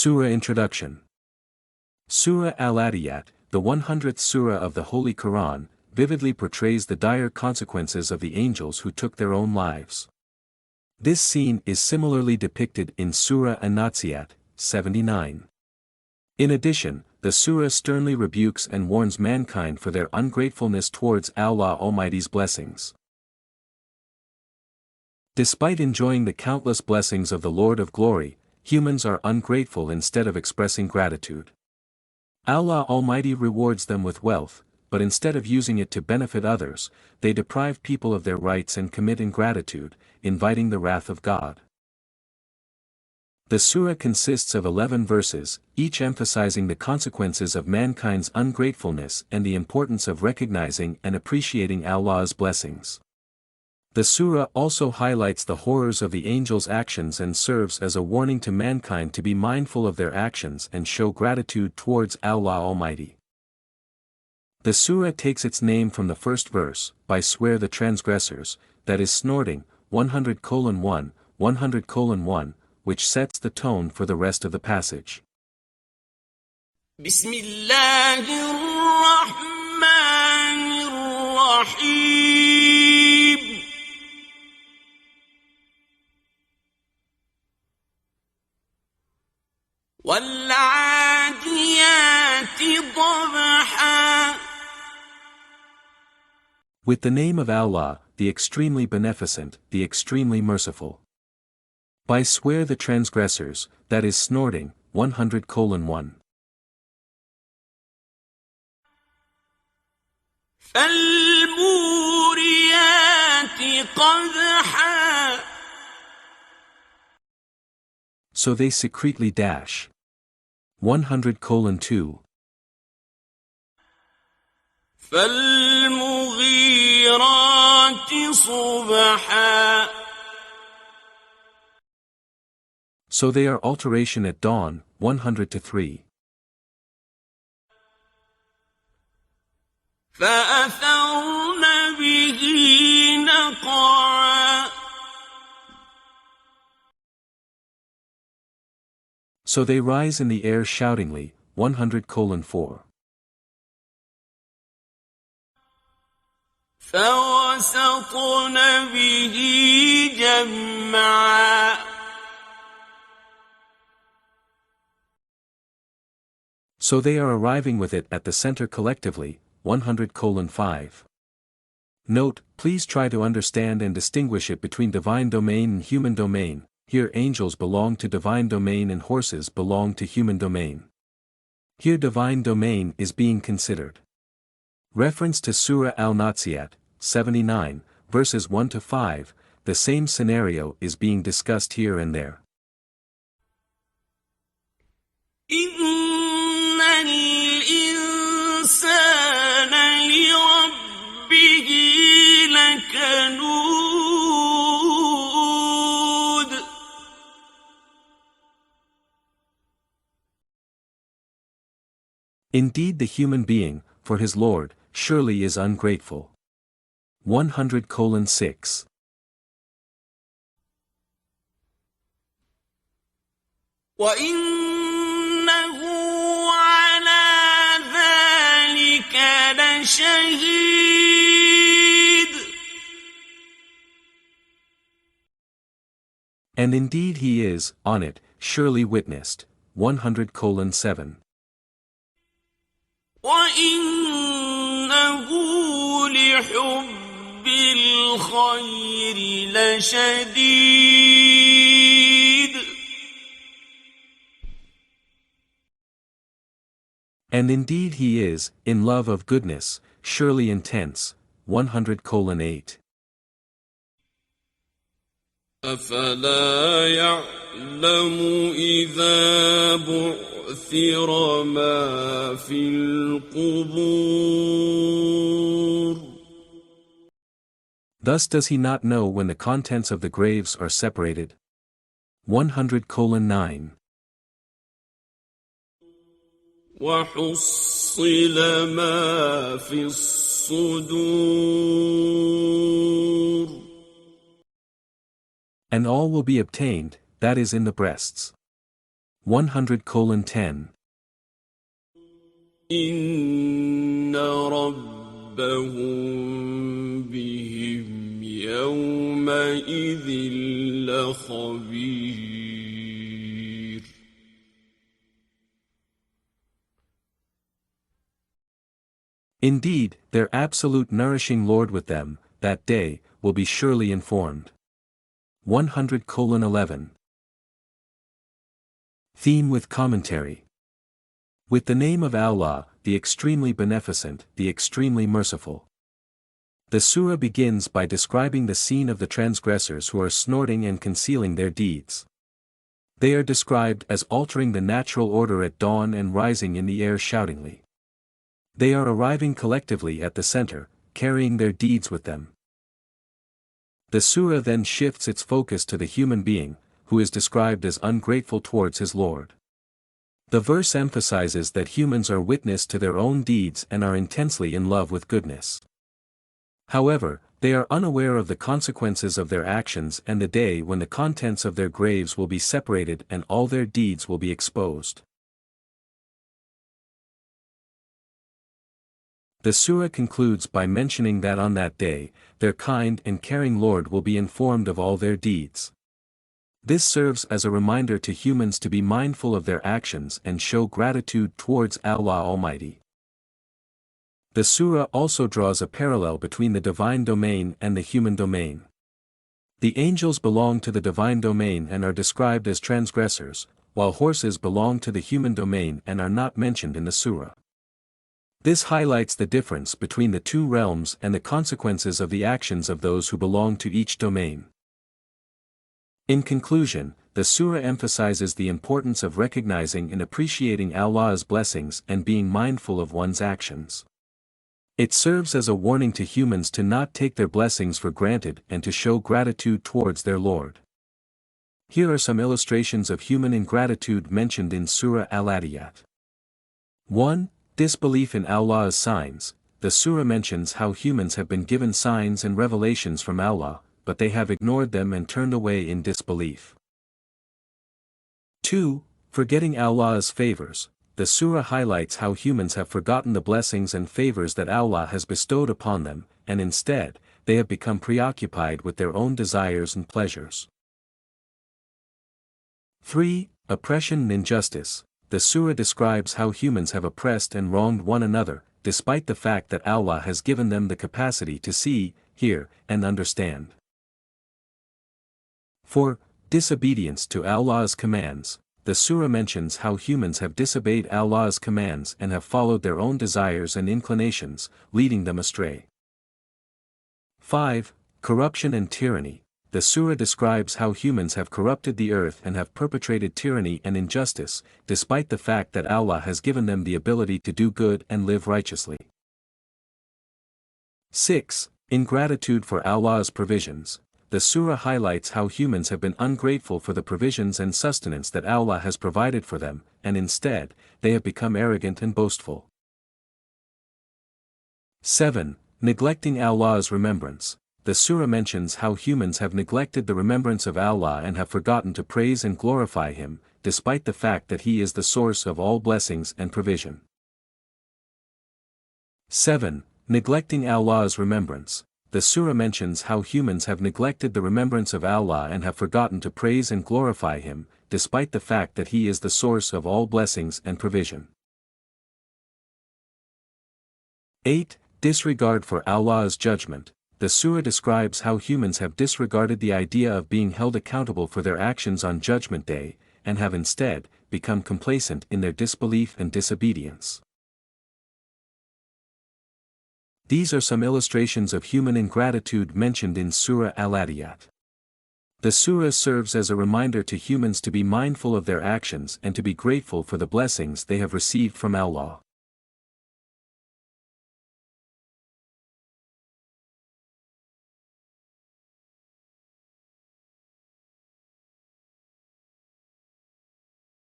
Surah Introduction. Surah Al-Adiyat, the 100th surah of the Holy Quran, vividly portrays the dire consequences of the angels who took their own lives. This scene is similarly depicted in Surah An-Naziyat, 79. In addition, the surah sternly rebukes and warns mankind for their ungratefulness towards Allah Almighty's blessings. Despite enjoying the countless blessings of the Lord of Glory, humans are ungrateful instead of expressing gratitude. Allah Almighty rewards them with wealth, but instead of using it to benefit others, they deprive people of their rights and commit ingratitude, inviting the wrath of God. The surah consists of 11 verses, each emphasizing the consequences of mankind's ungratefulness and the importance of recognizing and appreciating Allah's blessings. The surah also highlights the horrors of the angels' actions and serves as a warning to mankind to be mindful of their actions and show gratitude towards Allah Almighty. The surah takes its name from the first verse, by swear the transgressors, that is snorting, 100:1, 100:1, which sets the tone for the rest of the passage. Bismillahirrahmanirrahim. وَالْعَادِيَاتِ ضَبْحًا. With the name of Allah, the extremely beneficent, the extremely merciful. By swear the transgressors, that is snorting, 100:1. فَالْمُورِيَاتِ قَدْحًا. So they secretely dash. 100:2. فَالْمُغِيرَاتِ صُبْحًا. So they are alteration at dawn, 100:3. فَأَثَرْنَ بِهِ نَقْعًا. So they rise in the air shoutingly, 100:4. فَوَسَطْنَ بِهِ جَمْعًا. So they are arriving with it at the center collectively, 100:5. Note, please try to understand and distinguish it between divine domain and human domain. Here angels belong to divine domain and horses belong to human domain. Here divine domain is being considered. Reference to Surah Al-Naziyat, 79, verses 1-5, the same scenario is being discussed here and there. إِنَّ الْإِنسَانَ لِرَبِّهِ لَكَنُودٌ. Indeed the human being, for his Lord, surely is ungrateful. 100:6. وَإِنَّهُ عَلَى ذَلِكَ لَشَهِيدٌ. And indeed he is, on it, surely witnessed. 100:7. وَإِنَّهُ لِحُبِّ الْخَيْرِ لَشَدِيدٌ. And indeed he is, in love of goodness, surely intense. 100:8. أَفَلَا يَعْلَمُ إِذَا بُعْثِرَ مَا فِي الْقُبُورِ. Thus does he not know when the contents of the graves are separated? 100:9. وَحُصِّلَ مَا فِي الصُّدُورِ. And all will be obtained, that is in the breasts. 100:10. إن ربهم بهم يومئذ لخبير. Indeed, their absolute nourishing Lord with them, that day, will be surely informed. 100:11. Theme with commentary. With the name of Allah, the extremely beneficent, the extremely merciful. The surah begins by describing the scene of the transgressors who are snorting and concealing their deeds. They are described as altering the natural order at dawn and rising in the air shoutingly. They are arriving collectively at the center, carrying their deeds with them. The surah then shifts its focus to the human being, who is described as ungrateful towards his Lord. The verse emphasizes that humans are witness to their own deeds and are intensely in love with goodness. However, they are unaware of the consequences of their actions and the day when the contents of their graves will be separated and all their deeds will be exposed. The surah concludes by mentioning that on that day, their kind and caring Lord will be informed of all their deeds. This serves as a reminder to humans to be mindful of their actions and show gratitude towards Allah Almighty. The surah also draws a parallel between the divine domain and the human domain. The angels belong to the divine domain and are described as transgressors, while horses belong to the human domain and are not mentioned in the surah. This highlights the difference between the two realms and the consequences of the actions of those who belong to each domain. In conclusion, the surah emphasizes the importance of recognizing and appreciating Allah's blessings and being mindful of one's actions. It serves as a warning to humans to not take their blessings for granted and to show gratitude towards their Lord. Here are some illustrations of human ingratitude mentioned in Surah Al-Adiyat. 1. Disbelief in Allah's signs. The surah mentions how humans have been given signs and revelations from Allah, but they have ignored them and turned away in disbelief. 2. Forgetting Allah's favors. The surah highlights how humans have forgotten the blessings and favors that Allah has bestowed upon them, and instead, they have become preoccupied with their own desires and pleasures. 3. Oppression and injustice. The surah describes how humans have oppressed and wronged one another, despite the fact that Allah has given them the capacity to see, hear, and understand. 4. Disobedience to Allah's commands. The surah mentions how humans have disobeyed Allah's commands and have followed their own desires and inclinations, leading them astray. 5. Corruption and tyranny. The surah describes how humans have corrupted the earth and have perpetrated tyranny and injustice, despite the fact that Allah has given them the ability to do good and live righteously. 6. Ingratitude for Allah's provisions. The surah highlights how humans have been ungrateful for the provisions and sustenance that Allah has provided for them, and instead, they have become arrogant and boastful. 7. Neglecting Allah's remembrance. The surah mentions how humans have neglected the remembrance of Allah and have forgotten to praise and glorify Him, despite the fact that He is the source of all blessings and provision. 7. Neglecting Allah's remembrance. The surah mentions how humans have neglected the remembrance of Allah and have forgotten to praise and glorify Him, despite the fact that He is the source of all blessings and provision. 8. Disregard for Allah's judgment. The surah describes how humans have disregarded the idea of being held accountable for their actions on Judgment Day, and have instead become complacent in their disbelief and disobedience. These are some illustrations of human ingratitude mentioned in Surah Al-Adiyat. The surah serves as a reminder to humans to be mindful of their actions and to be grateful for the blessings they have received from Allah.